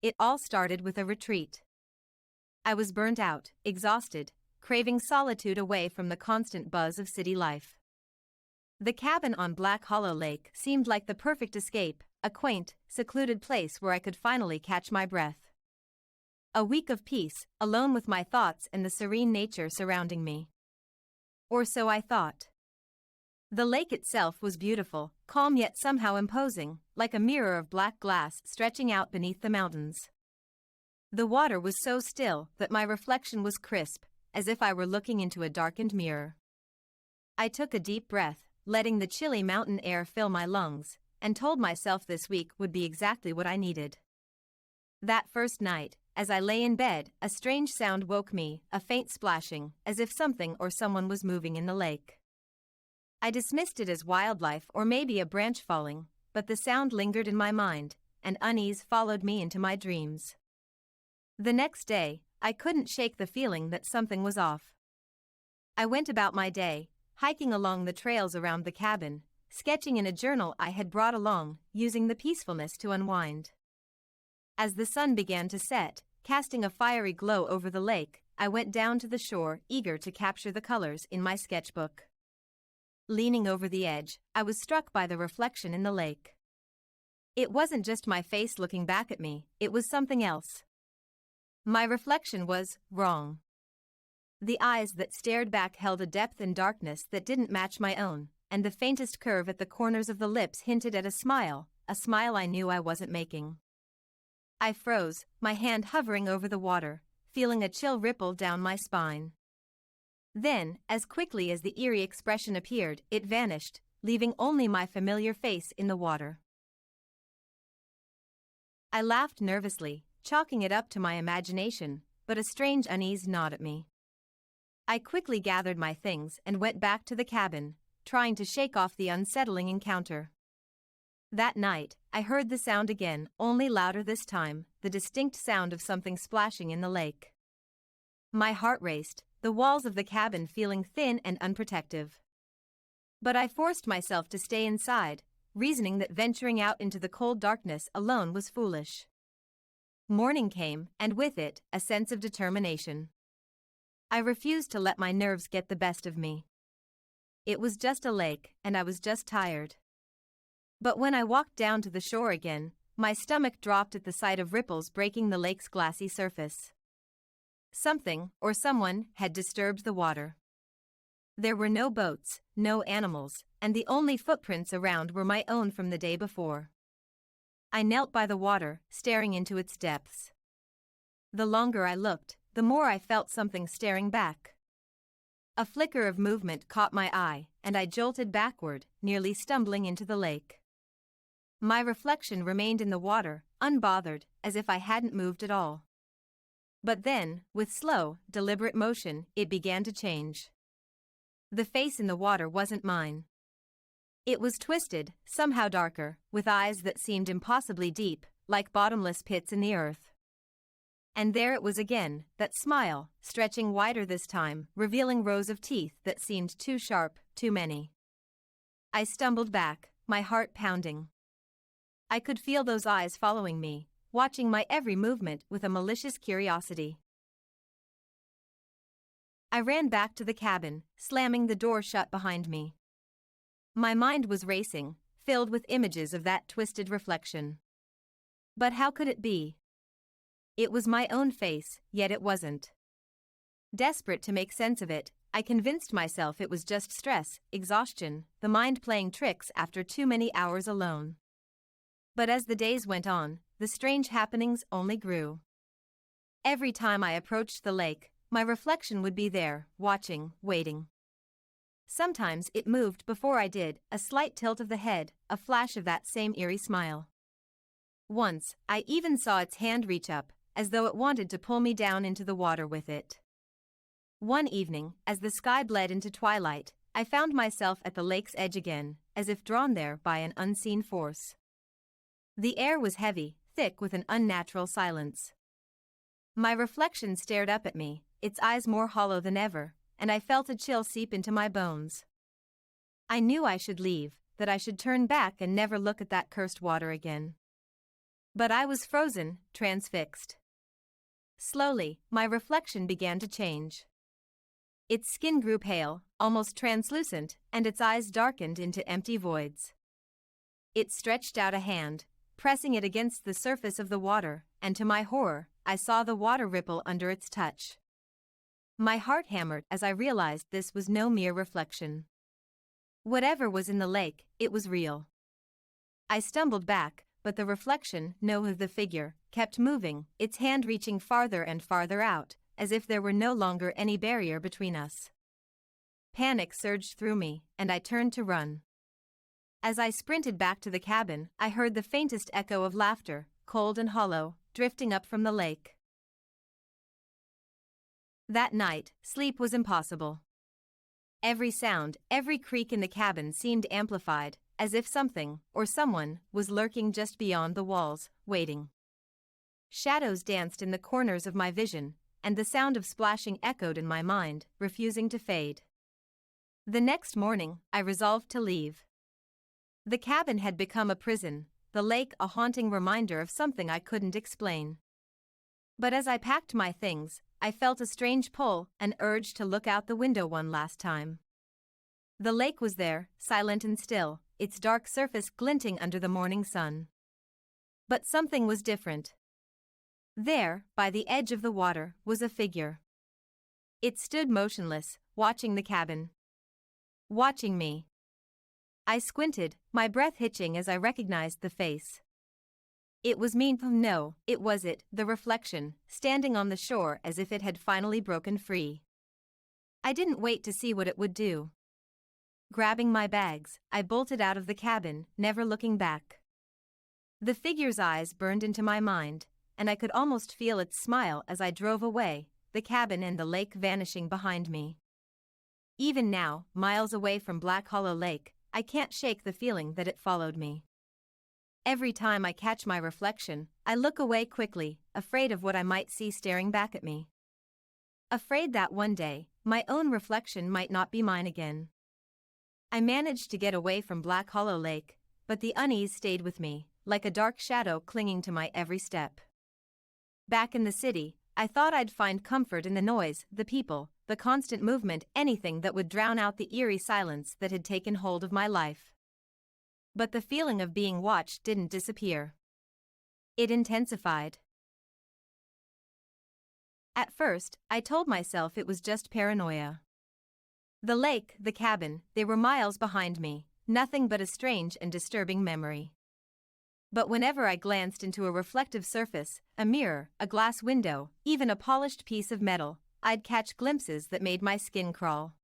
it all started with a retreat. I was burnt out, exhausted, craving solitude away from the constant buzz of city life. The cabin on Black Hollow Lake seemed like the perfect escape, a quaint, secluded place where I could finally catch my breath. A week of peace, alone with my thoughts and the serene nature surrounding me. Or so I thought. The lake itself was beautiful, calm yet somehow imposing, like a mirror of black glass stretching out beneath the mountains. The water was so still that my reflection was crisp, as if I were looking into a darkened mirror. I took a deep breath, letting the chilly mountain air fill my lungs, and told myself this week would be exactly what I needed. That first night, as I lay in bed, a strange sound woke me, a faint splashing, as if something or someone was moving in the lake. I dismissed it as wildlife or maybe a branch falling, but the sound lingered in my mind, and unease followed me into my dreams. The next day, I couldn't shake the feeling that something was off. I went about my day, hiking along the trails around the cabin, sketching in a journal I had brought along, using the peacefulness to unwind. As the sun began to set, casting a fiery glow over the lake, I went down to the shore, eager to capture the colors in my sketchbook. Leaning over the edge, I was struck by the reflection in the lake. It wasn't just my face looking back at me, it was something else. My reflection was wrong. The eyes that stared back held a depth and darkness that didn't match my own, and the faintest curve at the corners of the lips hinted at a smile I knew I wasn't making. I froze, my hand hovering over the water, feeling a chill ripple down my spine. Then, as quickly as the eerie expression appeared, it vanished, leaving only my familiar face in the water. I laughed nervously, chalking it up to my imagination, but a strange unease gnawed at me. I quickly gathered my things and went back to the cabin, trying to shake off the unsettling encounter. That night, I heard the sound again, only louder this time, the distinct sound of something splashing in the lake. My heart raced, the walls of the cabin feeling thin and unprotective. But I forced myself to stay inside, reasoning that venturing out into the cold darkness alone was foolish. Morning came, and with it, a sense of determination. I refused to let my nerves get the best of me. It was just a lake, and I was just tired. But when I walked down to the shore again, my stomach dropped at the sight of ripples breaking the lake's glassy surface. Something, or someone, had disturbed the water. There were no boats, no animals, and the only footprints around were my own from the day before. I knelt by the water, staring into its depths. The longer I looked, the more I felt something staring back. A flicker of movement caught my eye, and I jolted backward, nearly stumbling into the lake. My reflection remained in the water, unbothered, as if I hadn't moved at all. But then, with slow, deliberate motion, it began to change. The face in the water wasn't mine. It was twisted, somehow darker, with eyes that seemed impossibly deep, like bottomless pits in the earth. And there it was again, that smile, stretching wider this time, revealing rows of teeth that seemed too sharp, too many. I stumbled back, my heart pounding. I could feel those eyes following me, watching my every movement with a malicious curiosity. I ran back to the cabin, slamming the door shut behind me. My mind was racing, filled with images of that twisted reflection. But how could it be? It was my own face, yet it wasn't. Desperate to make sense of it, I convinced myself it was just stress, exhaustion, the mind playing tricks after too many hours alone. But as the days went on, the strange happenings only grew. Every time I approached the lake, my reflection would be there, watching, waiting. Sometimes it moved before I did, a slight tilt of the head, a flash of that same eerie smile. Once, I even saw its hand reach up, as though it wanted to pull me down into the water with it. One evening, as the sky bled into twilight, I found myself at the lake's edge again, as if drawn there by an unseen force. The air was heavy, thick with an unnatural silence. My reflection stared up at me, its eyes more hollow than ever, and I felt a chill seep into my bones. I knew I should leave, that I should turn back and never look at that cursed water again. But I was frozen, transfixed. Slowly, my reflection began to change. Its skin grew pale, almost translucent, and its eyes darkened into empty voids. It stretched out a hand, pressing it against the surface of the water, and to my horror, I saw the water ripple under its touch. My heart hammered as I realized this was no mere reflection. Whatever was in the lake, it was real. I stumbled back, but the reflection, no of the figure, kept moving, its hand reaching farther and farther out, as if there were no longer any barrier between us. Panic surged through me, and I turned to run. As I sprinted back to the cabin, I heard the faintest echo of laughter, cold and hollow, drifting up from the lake. That night, sleep was impossible. Every sound, every creak in the cabin seemed amplified, as if something, or someone, was lurking just beyond the walls, waiting. Shadows danced in the corners of my vision, and the sound of splashing echoed in my mind, refusing to fade. The next morning, I resolved to leave. The cabin had become a prison, the lake a haunting reminder of something I couldn't explain. But as I packed my things, I felt a strange pull, an urge to look out the window one last time. The lake was there, silent and still, its dark surface glinting under the morning sun. But something was different. There, by the edge of the water, was a figure. It stood motionless, watching the cabin. Watching me. I squinted, my breath hitching as I recognized the face. It was me. No, it was it, the reflection, standing on the shore as if it had finally broken free. I didn't wait to see what it would do. Grabbing my bags, I bolted out of the cabin, never looking back. The figure's eyes burned into my mind, and I could almost feel its smile as I drove away, the cabin and the lake vanishing behind me. Even now, miles away from Black Hollow Lake, I can't shake the feeling that it followed me. Every time I catch my reflection, I look away quickly, afraid of what I might see staring back at me. Afraid that one day, my own reflection might not be mine again. I managed to get away from Black Hollow Lake, but the unease stayed with me, like a dark shadow clinging to my every step. Back in the city, I thought I'd find comfort in the noise, the people, the constant movement, anything that would drown out the eerie silence that had taken hold of my life. But the feeling of being watched didn't disappear. It intensified. At first, I told myself it was just paranoia. The lake, the cabin, they were miles behind me, nothing but a strange and disturbing memory. But whenever I glanced into a reflective surface, a mirror, a glass window, even a polished piece of metal, I'd catch glimpses that made my skin crawl.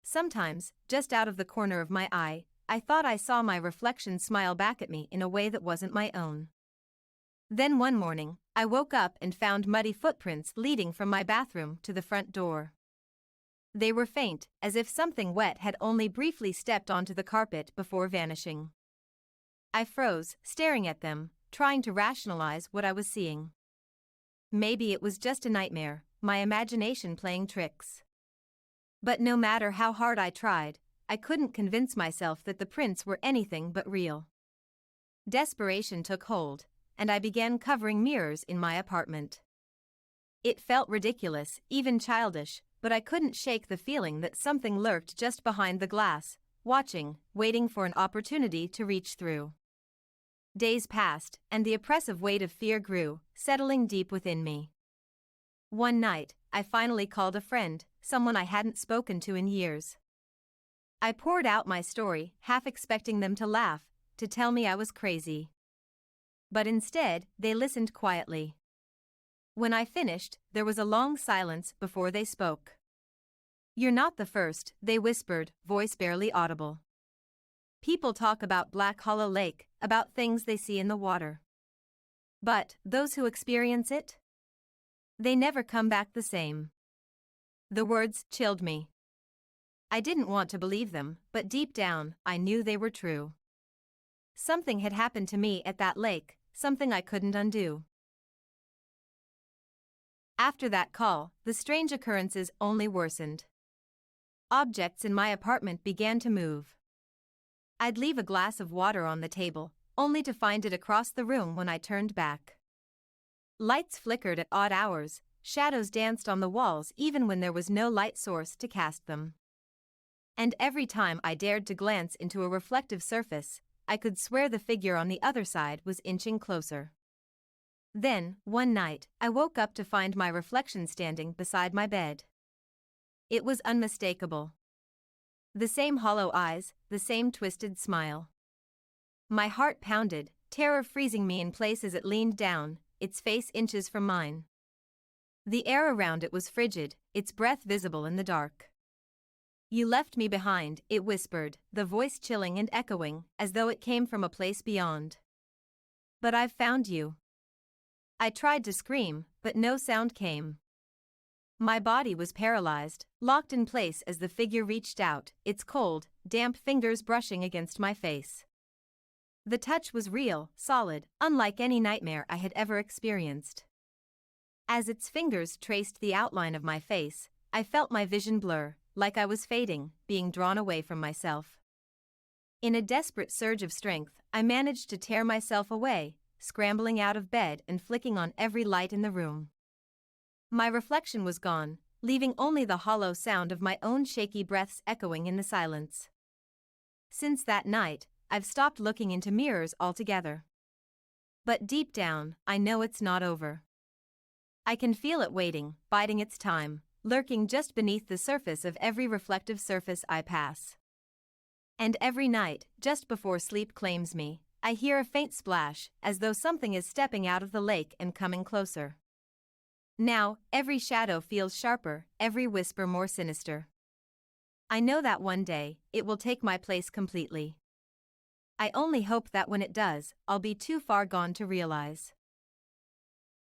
Sometimes, just out of the corner of my eye, I thought I saw my reflection smile back at me in a way that wasn't my own. Then one morning, I woke up and found muddy footprints leading from my bathroom to the front door. They were faint, as if something wet had only briefly stepped onto the carpet before vanishing. I froze, staring at them, trying to rationalize what I was seeing. Maybe it was just a nightmare, my imagination playing tricks. But no matter how hard I tried, I couldn't convince myself that the prints were anything but real. Desperation took hold, and I began covering mirrors in my apartment. It felt ridiculous, even childish, but I couldn't shake the feeling that something lurked just behind the glass, watching, waiting for an opportunity to reach through. Days passed, and the oppressive weight of fear grew, settling deep within me. One night, I finally called a friend, someone I hadn't spoken to in years. I poured out my story, half expecting them to laugh, to tell me I was crazy. But instead, they listened quietly. When I finished, there was a long silence before they spoke. "You're not the first," they whispered, voice barely audible. "People talk about Black Hollow Lake, about things they see in the water. But those who experience it? They never come back the same." The words chilled me. I didn't want to believe them, but deep down, I knew they were true. Something had happened to me at that lake, something I couldn't undo. After that call, the strange occurrences only worsened. Objects in my apartment began to move. I'd leave a glass of water on the table, only to find it across the room when I turned back. Lights flickered at odd hours, shadows danced on the walls even when there was no light source to cast them. And every time I dared to glance into a reflective surface, I could swear the figure on the other side was inching closer. Then, one night, I woke up to find my reflection standing beside my bed. It was unmistakable. The same hollow eyes, the same twisted smile. My heart pounded, terror freezing me in place as it leaned down, its face inches from mine. The air around it was frigid, its breath visible in the dark. "You left me behind," it whispered, the voice chilling and echoing, as though it came from a place beyond. "But I've found you." I tried to scream, but no sound came. My body was paralyzed, locked in place as the figure reached out, its cold, damp fingers brushing against my face. The touch was real, solid, unlike any nightmare I had ever experienced. As its fingers traced the outline of my face, I felt my vision blur, like I was fading, being drawn away from myself. In a desperate surge of strength, I managed to tear myself away, scrambling out of bed and flicking on every light in the room. My reflection was gone, leaving only the hollow sound of my own shaky breaths echoing in the silence. Since that night, I've stopped looking into mirrors altogether. But deep down, I know it's not over. I can feel it waiting, biding its time, lurking just beneath the surface of every reflective surface I pass. And every night, just before sleep claims me, I hear a faint splash, as though something is stepping out of the lake and coming closer. Now, every shadow feels sharper, every whisper more sinister. I know that one day, it will take my place completely. I only hope that when it does, I'll be too far gone to realize.